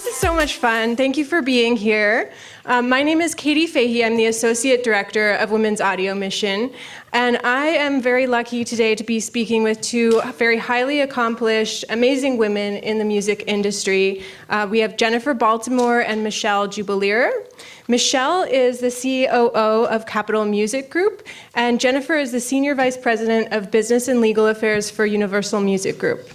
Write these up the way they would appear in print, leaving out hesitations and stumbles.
This is so much fun. Thank you for being here. My name is Katie Fahey. I'm the Associate Director of Women's Audio Mission. And I am very lucky today to be speaking with two very highly accomplished, amazing women in the music industry. We have Jennifer Baltimore and Michelle Jubelirer. Michelle is the COO of Capitol Music Group, and Jennifer is the Senior Vice President of Business and Legal Affairs for Universal Music Group.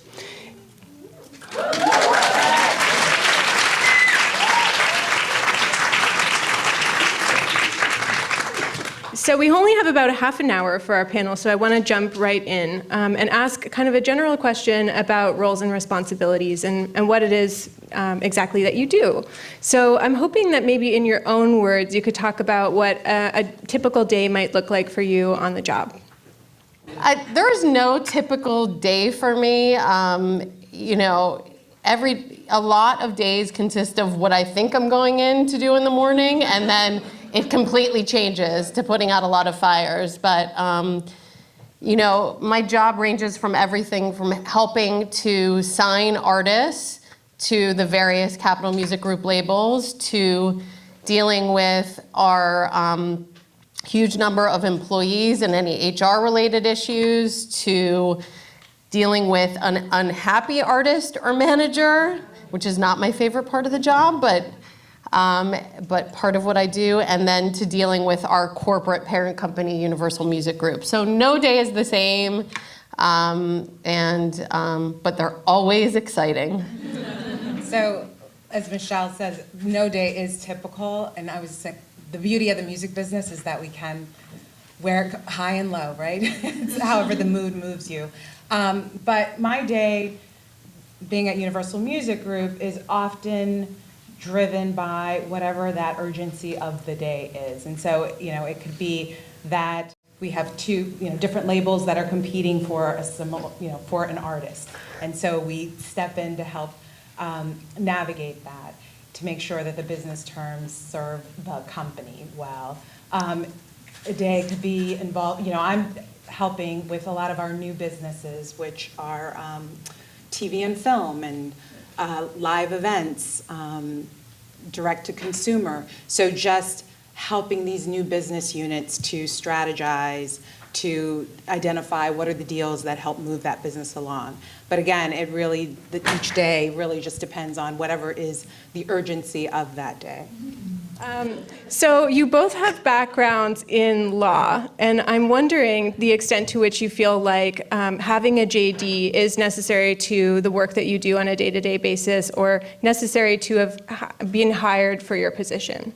So we only have about a half an hour for our panel, so I want to jump right in and ask kind of a general question about roles and responsibilities and what it is exactly that you do. So I'm hoping that maybe in your own words you could talk about what a typical day might look like for you on the job. There is no typical day for me. You know, a lot of days consist of what I think I'm going in to do in the morning, and then it completely changes to putting out a lot of fires. But you know, my job ranges from everything from helping to sign artists to the various Capitol Music Group labels, to dealing with our huge number of employees and any HR-related issues, to dealing with an unhappy artist or manager, which is not my favorite part of the job, but part of what I do, and then to dealing with our corporate parent company, Universal Music Group. So no day is the same, but they're always exciting. So, as Michelle says, no day is typical, and I was saying, the beauty of the music business is that we can wear it high and low, right? It's however the mood moves you. But my day, being at Universal Music Group, is often driven by whatever that urgency of the day is. And so, you know, it could be that we have two, different labels that are competing for a similar, for an artist. And so we step in to help navigate that, to make sure that the business terms serve the company well. A day could be involved, I'm helping with a lot of our new businesses, which are TV and film and live events, direct to consumer. So just helping these new business units to strategize, to identify what are the deals that help move that business along. But again, each day really just depends on whatever is the urgency of that day. So you both have backgrounds in law, and I'm wondering the extent to which you feel like having a JD is necessary to the work that you do on a day-to-day basis, or necessary to have been hired for your position.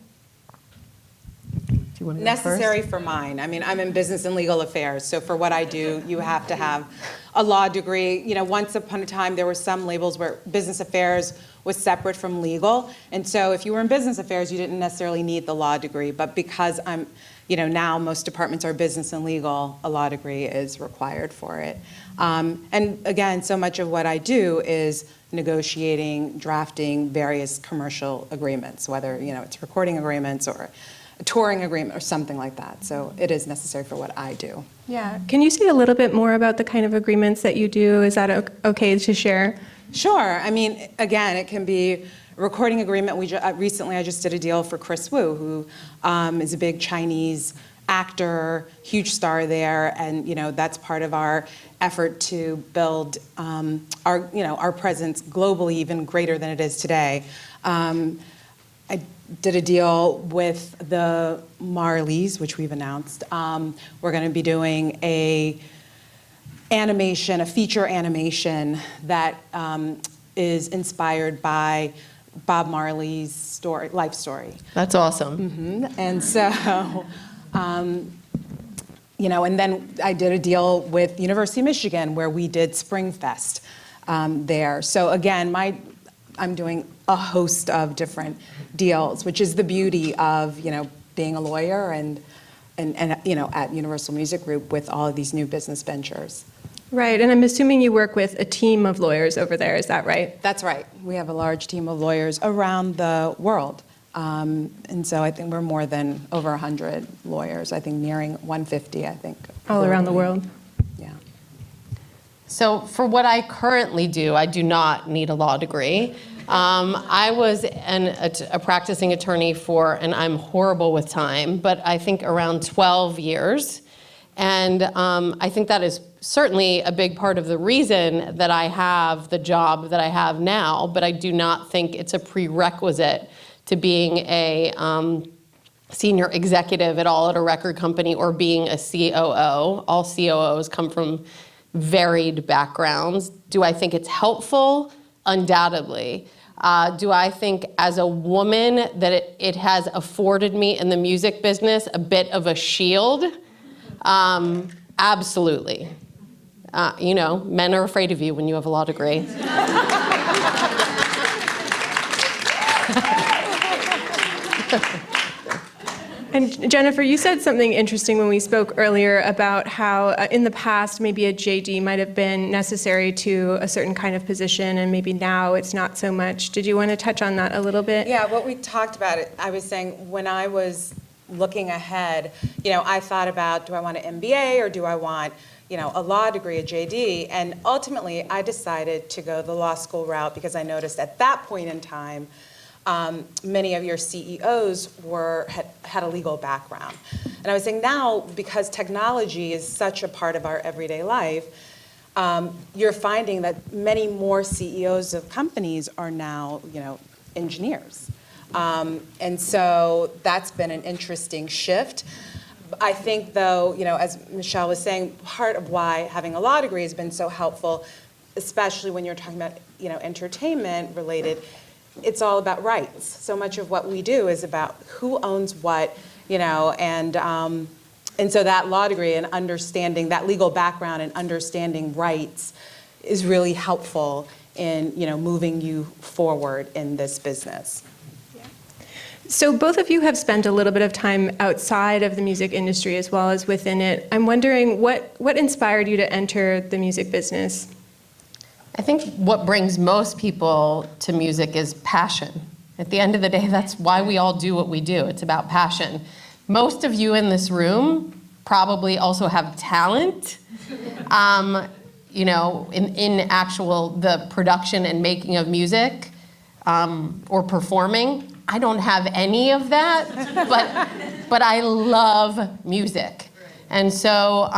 Necessary for mine. I mean, I'm in business and legal affairs, so for what I do, you have to have a law degree. Once upon a time, there were some labels where business affairs was separate from legal, and so if you were in business affairs, you didn't necessarily need the law degree, but because I'm, now most departments are business and legal, a law degree is required for it. And again, so much of what I do is negotiating, drafting various commercial agreements, whether, it's recording agreements or a touring agreement or something like that. So it is necessary for what I do. Yeah. Can you say a little bit more about the kind of agreements that you do? Is that okay to share? Sure. I mean, again, it can be a recording agreement. Recently, I just did a deal for Chris Wu, who is a big Chinese actor, huge star there, and that's part of our effort to build our presence globally, even greater than it is today. I did a deal with the Marleys, which we've announced. We're going to be doing a feature animation that is inspired by Bob Marley's life story. That's awesome. Mm-hmm. And so, and then I did a deal with University of Michigan where we did Spring Fest there. So again, I'm doing a host of different deals, which is the beauty of, being a lawyer and at Universal Music Group with all of these new business ventures. Right, and I'm assuming you work with a team of lawyers over there, is that right? That's right. We have a large team of lawyers around the world. And so I think we're more than over 100 lawyers, I think nearing 150, I think. All around the world? Yeah. So for what I currently do, I do not need a law degree. I was a practicing attorney for, and I'm horrible with time, but I think around 12 years. And I think that is certainly a big part of the reason that I have the job that I have now, but I do not think it's a prerequisite to being a senior executive at all at a record company or being a COO. All COOs come from varied backgrounds. Do I think it's helpful? Undoubtedly. Do I think as a woman that it has afforded me in the music business a bit of a shield? Absolutely. You know, men are afraid of you when you have a law degree. And Jennifer, you said something interesting when we spoke earlier about how in the past maybe a JD might have been necessary to a certain kind of position and maybe now it's not so much. Did you want to touch on that a little bit? Yeah, what we talked about, I was saying when I was looking ahead, you know, I thought about, do I want an MBA or do I want, you know, a law degree, a JD? And ultimately, I decided to go the law school route because I noticed at that point in time, many of your CEOs had a legal background. And I was saying now, because technology is such a part of our everyday life, you're finding that many more CEOs of companies are now, you know, engineers. And so that's been an interesting shift. I think, though, you know, as Michelle was saying, part of why having a law degree has been so helpful, especially when you're talking about, you know, entertainment related, it's all about rights. So much of what we do is about who owns what, you know, and so that law degree and understanding that legal background and understanding rights is really helpful in, you know, moving you forward in this business. So both of you have spent a little bit of time outside of the music industry as well as within it. I'm wondering what inspired you to enter the music business? I think what brings most people to music is passion. At the end of the day, that's why we all do what we do. It's about passion. Most of you in this room probably also have talent, you know, in actual the production and making of music or performing. I don't have any of that, but I love music. And so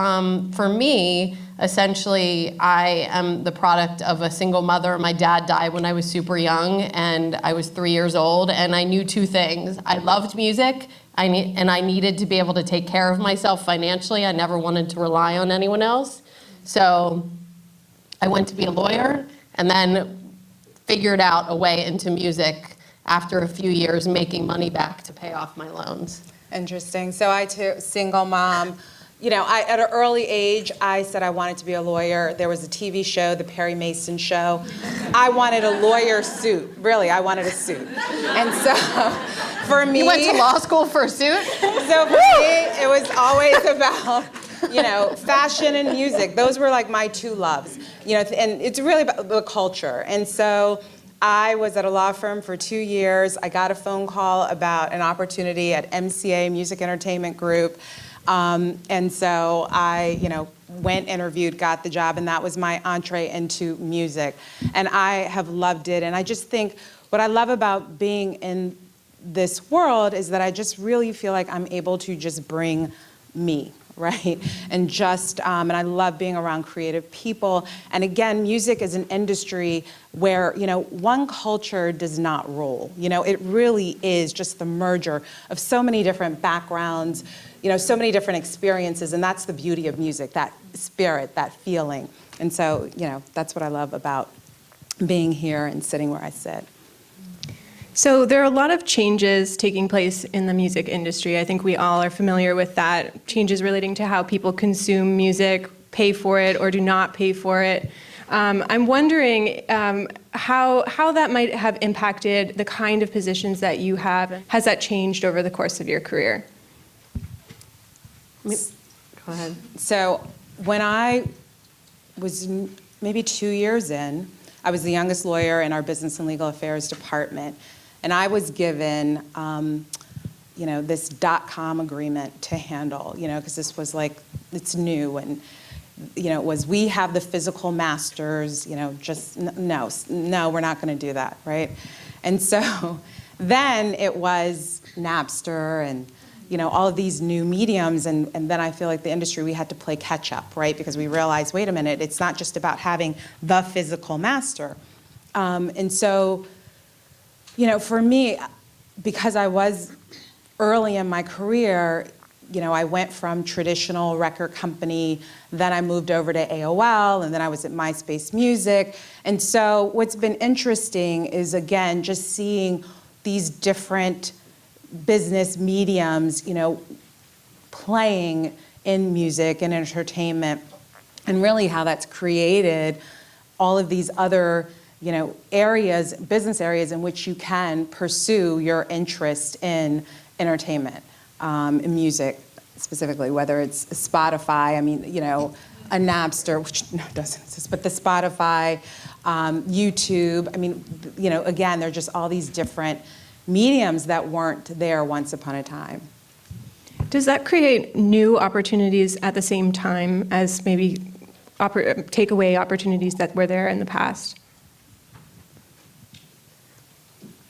for me, essentially, I am the product of a single mother. My dad died when I was super young, and I was 3 years old, and I knew two things. I loved music, and I needed to be able to take care of myself financially. I never wanted to rely on anyone else. So I went to be a lawyer, and then figured out a way into music after a few years making money back to pay off my loans. Interesting. So I too, single mom. You know, at an early age, I said I wanted to be a lawyer. There was a TV show, The Perry Mason Show. I wanted a lawyer suit. Really, I wanted a suit. And so, for me... You went to law school for a suit? So for me, it was always about, you know, fashion and music. Those were like my two loves. You know, and it's really about the culture. And so I was at a law firm for 2 years. I got a phone call about an opportunity at MCA, Music Entertainment Group. And so I, you know, went, interviewed, got the job, and that was my entree into music. And I have loved it. And I just think what I love about being in this world is that I just really feel like I'm able to just bring me, right? And just, and I love being around creative people. And again, music is an industry where, you know, one culture does not rule. You know, it really is just the merger of so many different backgrounds, you know, so many different experiences, and that's the beauty of music, that spirit, that feeling. And so, you know, that's what I love about being here and sitting where I sit. So there are a lot of changes taking place in the music industry. I think we all are familiar with that. Changes relating to how people consume music, pay for it or do not pay for it. I'm wondering how that might have impacted the kind of positions that you have. Has that changed over the course of your career? Go ahead. So when I was maybe 2 years in, I was the youngest lawyer in our business and legal affairs department. And I was given, you know, this .com agreement to handle, you know, because this was like, it's new. And it was, we have the physical masters, just no, we're not going to do that, right? And so then it was Napster and all of these new mediums, and then I feel like the industry, we had to play catch up, right? Because we realized, wait a minute, it's not just about having the physical master. And so, for me, because I was early in my career, I went from traditional record company, then I moved over to AOL, and then I was at MySpace Music. And so what's been interesting is, again, just seeing these different business mediums, playing in music and entertainment, and really how that's created all of these other, areas, business areas in which you can pursue your interest in entertainment, in music specifically, whether it's Spotify, a Napster, which doesn't exist, but the Spotify, YouTube, again, there are just all these different mediums that weren't there once upon a time. Does that create new opportunities at the same time as maybe take away opportunities that were there in the past?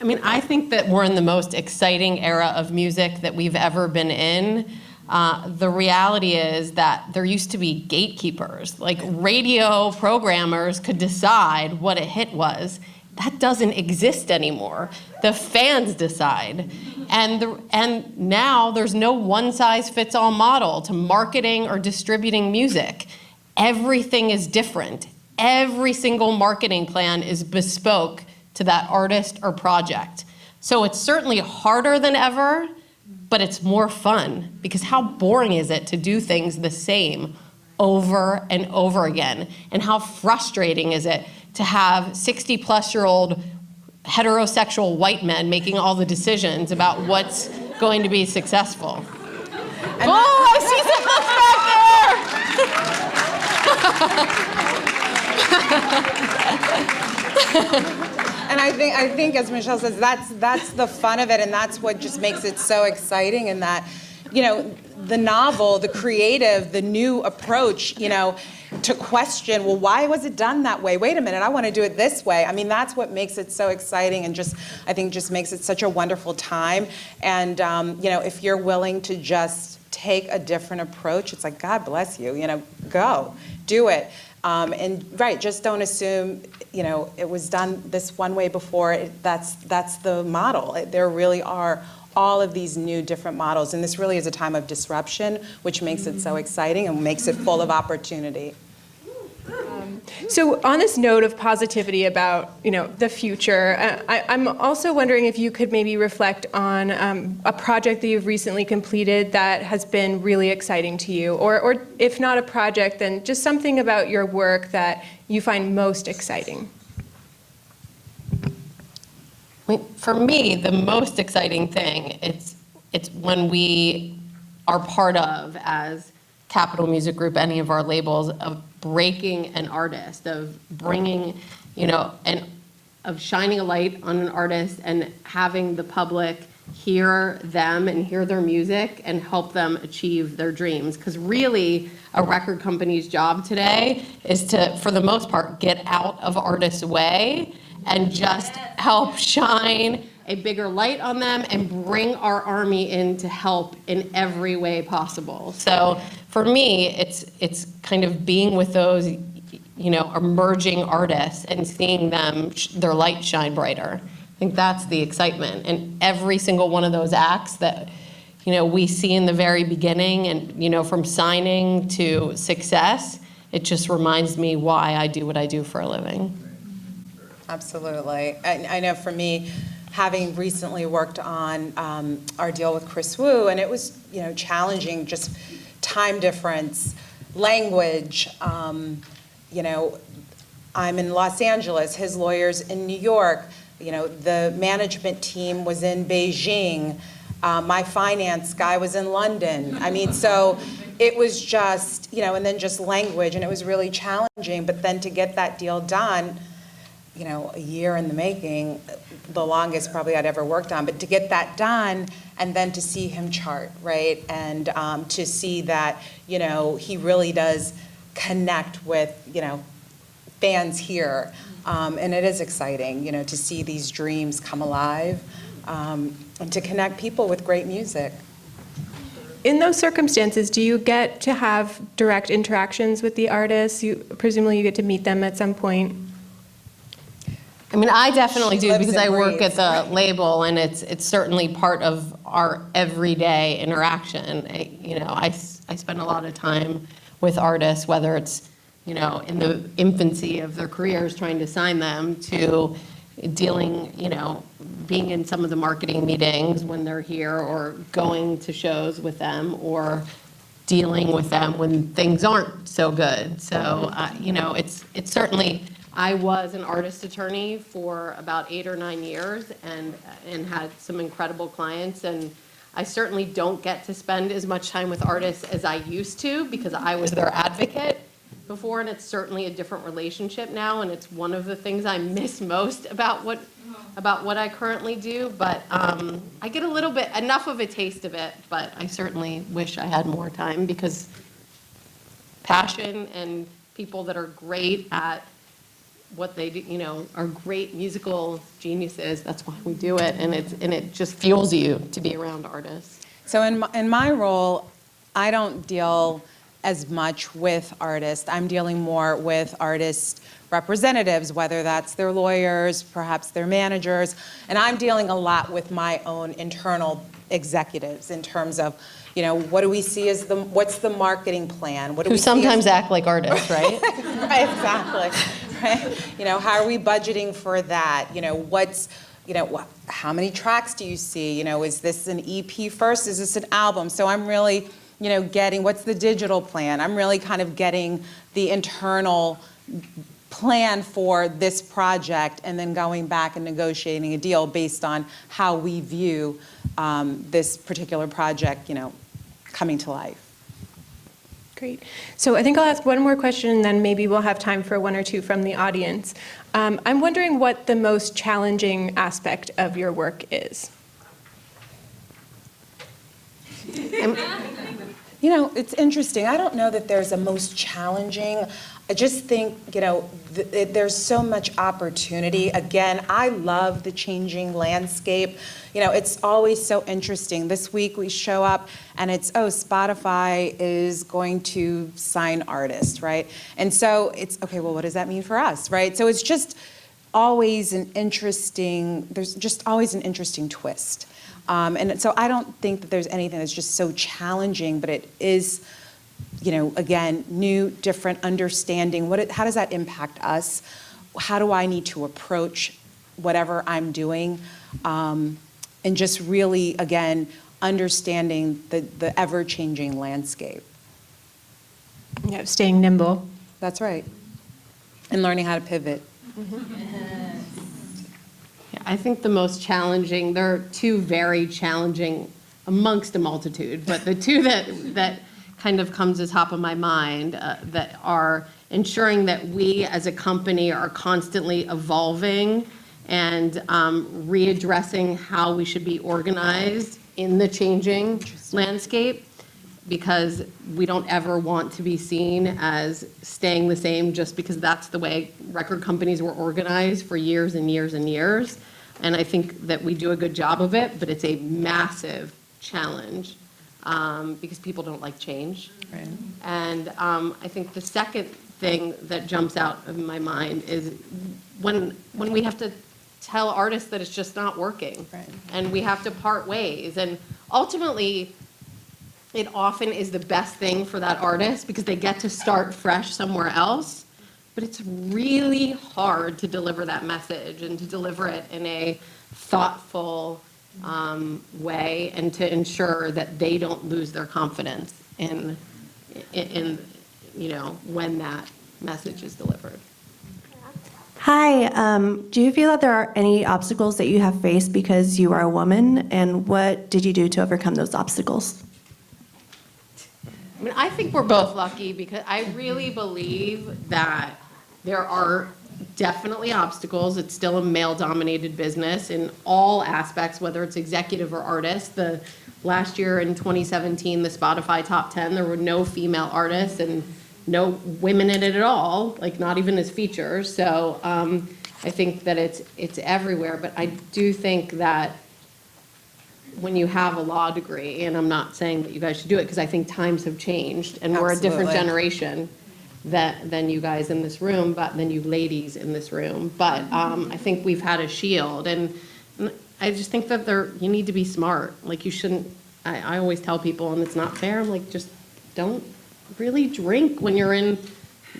I think that we're in the most exciting era of music that we've ever been in. The reality is that there used to be gatekeepers, like radio programmers could decide what a hit was. That doesn't exist anymore. The fans decide. And now there's no one-size-fits-all model to marketing or distributing music. Everything is different. Every single marketing plan is bespoke to that artist or project. So it's certainly harder than ever, but it's more fun, because how boring is it to do things the same over and over again? And how frustrating is it to have 60-plus-year-old heterosexual white men making all the decisions about what's going to be successful? And I see some back there! And I think, as Michelle says, that's the fun of it, and that's what just makes it so exciting. And that, the novel, the creative, the new approach, to question, well, why was it done that way? Wait a minute, I want to do it this way. That's what makes it so exciting, and I think just makes it such a wonderful time. And if you're willing to just take a different approach, it's like, God bless you. Go do it. Just don't assume, it was done this one way before. That's the model. There really are all of these new different models, and this really is a time of disruption, which makes it so exciting and makes it full of opportunity. So on this note of positivity about the future, I'm also wondering if you could maybe reflect on a project that you've recently completed that has been really exciting to you, or if not a project, then just something about your work that you find most exciting. For me, the most exciting thing, it's when we are part of, as Capitol Music Group, any of our labels, of breaking an artist, of bringing, of shining a light on an artist and having the public hear them and hear their music and help them achieve their dreams. Because really, a record company's job today is to, for the most part, get out of artists' way and just help shine a bigger light on them and bring our army in to help in every way possible. So for me, it's kind of being with those, emerging artists and seeing them, their light shine brighter. I think that's the excitement. And every single one of those acts that, we see in the very beginning and, from signing to success, it just reminds me why I do what I do for a living. Absolutely. I know for me, having recently worked on our deal with Chris Wu, and it was, challenging, just time difference, language. I'm in Los Angeles, his lawyer's in New York. The management team was in Beijing. My finance guy was in London. So it was just, and then just language, and it was really challenging. But then to get that deal done, a year in the making, the longest probably I'd ever worked on, but to get that done and then to see him chart, right? And to see that, he really does connect with, fans here. And it is exciting, to see these dreams come alive, and to connect people with great music. In those circumstances, do you get to have direct interactions with the artists? Presumably you get to meet them at some point. I mean, I definitely She do lives because and I work at breathes. the label, and it's certainly part of our everyday interaction. I spend a lot of time with artists, whether it's, in the infancy of their careers, trying to sign them, to dealing, being in some of the marketing meetings when they're here, or going to shows with them, or dealing with them when things aren't so good. So, it's certainly, I was an artist attorney for about 8 or 9 years and had some incredible clients. And I certainly don't get to spend as much time with artists as I used to because I was their advocate before, and it's certainly a different relationship now, and it's one of the things I miss most about what I currently do. But I get enough of a taste of it, but I certainly wish I had more time, because passion and people that are great at what they do, are great musical geniuses. That's why we do it, and it just fuels you to be around artists. So in my role, I don't deal as much with artists. I'm dealing more with artist representatives, whether that's their lawyers, perhaps their managers, and I'm dealing a lot with my own internal executives in terms of, what do we see as what's the marketing plan? What do Who we see sometimes as, act like artists, right? Right, exactly, right? How are we budgeting for that? How many tracks do you see? Is this an EP first? Is this an album? So I'm really, getting, what's the digital plan? I'm really kind of getting the internal plan for this project, and then going back and negotiating a deal based on how we view this particular project, coming to life. Great. So I think I'll ask one more question, and then maybe we'll have time for one or two from the audience. I'm wondering what the most challenging aspect of your work is. It's interesting. I don't know that there's a most challenging. I just think, there's so much opportunity. Again, I love the changing landscape. It's always so interesting. This week we show up and it's, Spotify is going to sign artists, right? And so it's, okay, well, what does that mean for us, right? So it's just always there's just always an interesting twist. And so I don't think that there's anything that's just so challenging, but it is, again, new, different, understanding. How does that impact us? How do I need to approach whatever I'm doing? And just really, again, understanding the ever-changing landscape. Yeah, staying nimble. That's right. And learning how to pivot. I think the most challenging, there are two very challenging amongst a multitude, but the two that kind of comes to top of my mind that are ensuring that we as a company are constantly evolving and readdressing how we should be organized in the changing landscape, because we don't ever want to be seen as staying the same just because that's the way record companies were organized for years and years and years. And I think that we do a good job of it, but it's a massive challenge because people don't like change. Right. And I think the second thing that jumps out of my mind is when we have to tell artists that it's just not working. Right. And we have to part ways. And ultimately, it often is the best thing for that artist because they get to start fresh somewhere else. But it's really hard to deliver that message and to deliver it in a thoughtful way, and to ensure that they don't lose their confidence in when that message is delivered. Hi, do you feel that there are any obstacles that you have faced because you are a woman, and what did you do to overcome those obstacles? I mean, I think we're both lucky because I really believe that there are definitely obstacles. It's still a male-dominated business in all aspects, whether it's executive or artist. Last year in 2017, the Spotify Top 10, there were no female artists, and no women in it at all, like not even as features. So I think that it's everywhere, but I do think that when you have a law degree, and I'm not saying that you guys should do it, because I think times have changed, and we're a different Absolutely. generation than you guys in this room, but than you ladies in this room. But I think we've had a shield, and I just think that you need to be smart. Like, you shouldn't, I always tell people, and it's not fair, I'm like, just don't really drink when you're in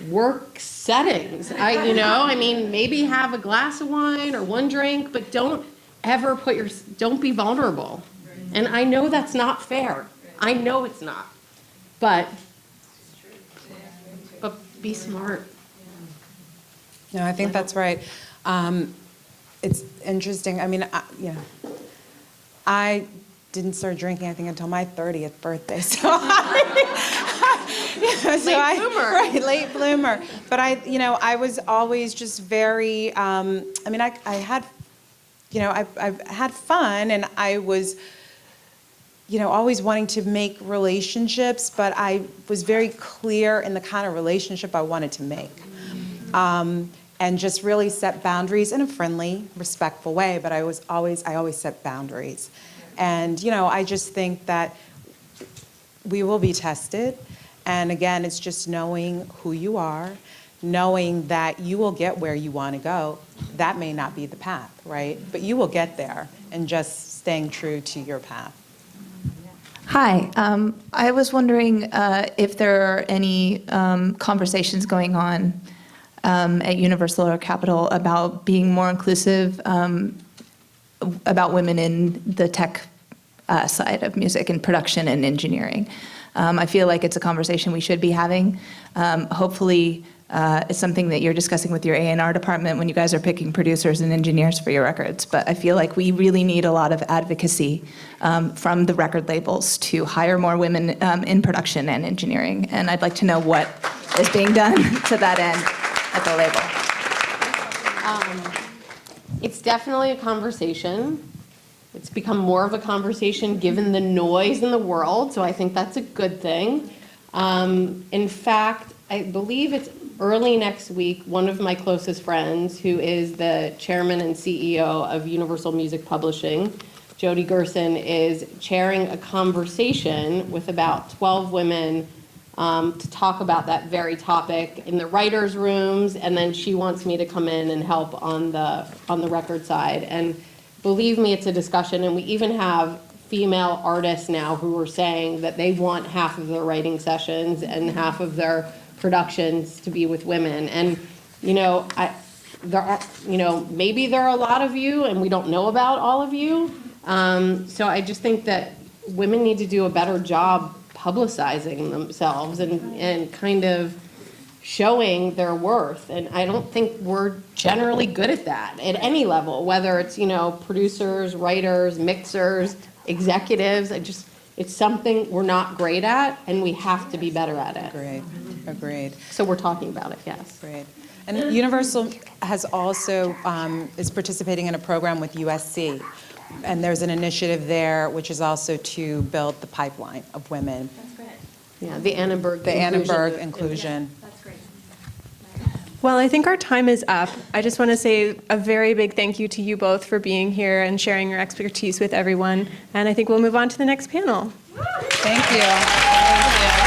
work settings. I mean, maybe have a glass of wine or one drink, but don't ever don't be vulnerable. And I know that's not fair. I know it's not. But be smart. No, I think that's right. It's interesting. I mean, I didn't start drinking, I think, until my 30th birthday. So Late bloomer. Right, late bloomer. But I was always just very, I've had fun, and I was, always wanting to make relationships, but I was very clear in the kind of relationship I wanted to make. And just really set boundaries in a friendly, respectful way, but I always set boundaries. And, I just think that we will be tested. And again, it's just knowing who you are, knowing that you will get where you want to go. That may not be the path, right? But you will get there, and just staying true to your path. Hi, I was wondering if there are any conversations going on at Universal or Capitol about being more inclusive about women in the tech side of music and production and engineering. I feel like it's a conversation we should be having. Hopefully, it's something that you're discussing with your A&R department when you guys are picking producers and engineers for your records. But I feel like we really need a lot of advocacy from the record labels to hire more women in production and engineering. And I'd like to know what is being done to that end at the label. It's definitely a conversation. It's become more of a conversation given the noise in the world, so I think that's a good thing. In fact, I believe it's early next week, one of my closest friends, who is the chairman and CEO of Universal Music Publishing, Jody Gerson, is chairing a conversation with about 12 women to talk about that very topic in the writers' rooms, and then she wants me to come in and help on the record side. And believe me, it's a discussion, and we even have female artists now who are saying that they want half of their writing sessions and half of their productions to be with women. And maybe there are a lot of you, and we don't know about all of you. So I just think that women need to do a better job publicizing themselves and kind of showing their worth. And I don't think we're generally good at that at any level, whether it's, producers, writers, mixers, executives. It's something we're not great at, and we have to be better at it. Agreed. So we're talking about it, yes. Great. And Universal has also, is participating in a program with USC. And there's an initiative there, which is also to build the pipeline of women. That's great. Yeah, the Annenberg inclusion. That's great. Well, I think our time is up. I just want to say a very big thank you to you both for being here and sharing your expertise with everyone. And I think we'll move on to the next panel. Thank you. Thank you.